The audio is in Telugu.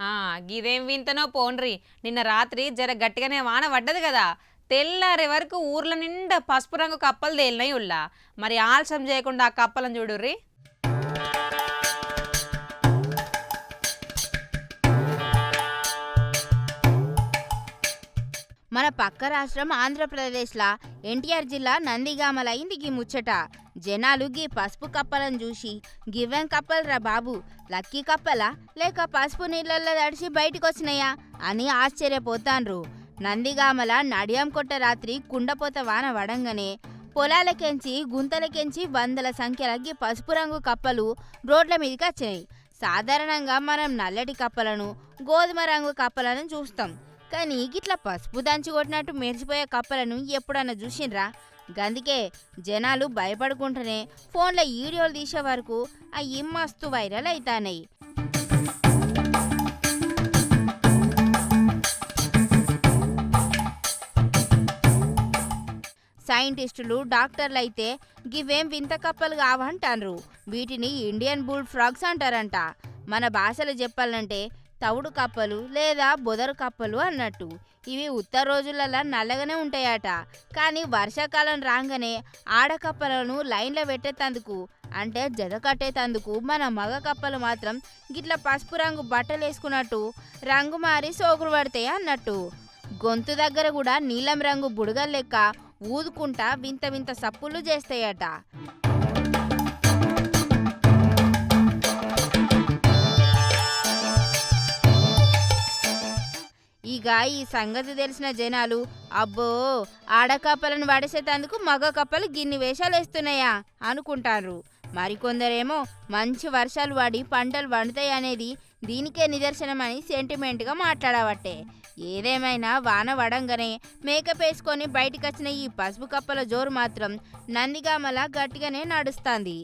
ఆ గిదేం వింతనో పోన్రి. నిన్న రాత్రి జర గట్టిగానే వాన పడ్డది కదా, తెల్లారే వరకు ఊర్ల నిండా పసుపు రంగు కప్పలు తేలినాయి ఉల్లా. మరి ఆలస్యం చేయకుండా ఆ కప్పలను చూడుర్రి. మన పక్క రాష్ట్రం ఆంధ్రప్రదేశ్లా ఎన్టీఆర్ జిల్లా నందిగామలైంది గీ ముచ్చట. జనాలు గీ పసుపు కప్పలను చూసి గివ్వెం కప్పలరా బాబు, లక్కీ కప్పలా లేక పసుపు నీళ్ళల్లో తడిసి బయటికొచ్చినాయా అని ఆశ్చర్యపోతాండ్రు. నందిగామల నడియం కొట్ట రాత్రి కుండపోత వాన వడంగానే పొలాలకెంచి గుంతలకెంచి వందల సంఖ్యల గీ పసుపు రంగు కప్పలు రోడ్ల మీదకి వచ్చినాయి. సాధారణంగా మనం నల్లటి కప్పలను గోధుమ రంగు కప్పలను చూస్తాం, కానీ గిట్ల పసుపు దంచి కొట్టినట్టు మెరిసిపోయే కప్పలను ఎప్పుడన్నా చూసిండ్రా? గందుకే జనాలు భయపడుకుంటూనే ఫోన్లో వీడియోలు తీసే వరకు అవి మస్తు వైరల్ అవుతాయి. సైంటిస్టులు డాక్టర్లు అయితే గివేం వింత కప్పలు కావంటాన్రు. వీటిని ఇండియన్ బుల్ ఫ్రాగ్స్ అంటారంట. మన భాషలో చెప్పాలంటే తవుడు కప్పలు లేదా బొదరు కప్పలు అన్నట్టు. ఇవి ఉత్తర రోజులలో నల్లగానే ఉంటాయట, కానీ వర్షాకాలం రాగానే ఆడకప్పలను లైన్లో పెట్టేతందుకు అంటే జత కట్టేతందుకు మన మగ కప్పలు మాత్రం గిట్ల పసుపు రంగు బట్టలు వేసుకున్నట్టు రంగు మారి సోకులు పడతాయి అన్నట్టు. గొంతు దగ్గర కూడా నీలం రంగు బుడగలు లెక్క ఊదుకుంటా వింత వింత సప్పులు చేస్తాయట. ఇక ఈ సంగతి తెలిసిన జనాలు అబ్బో, ఆడకప్పలను పడేసేటందుకు మగ కప్పలు గిన్ని వేషాలు వేస్తున్నాయా అనుకుంటారు. మరికొందరేమో మంచి వర్షాలు పడి పంటలు పండుతాయి అనేది దీనికే నిదర్శనమని సెంటిమెంట్గా మాట్లాడబట్టే. ఏదేమైనా వాన వడంగానే మేకప్ వేసుకొని బయటకు వచ్చిన ఈ పసుపు కప్పల జోరు మాత్రం నందిగామల గట్టిగానే నడుస్తుంది.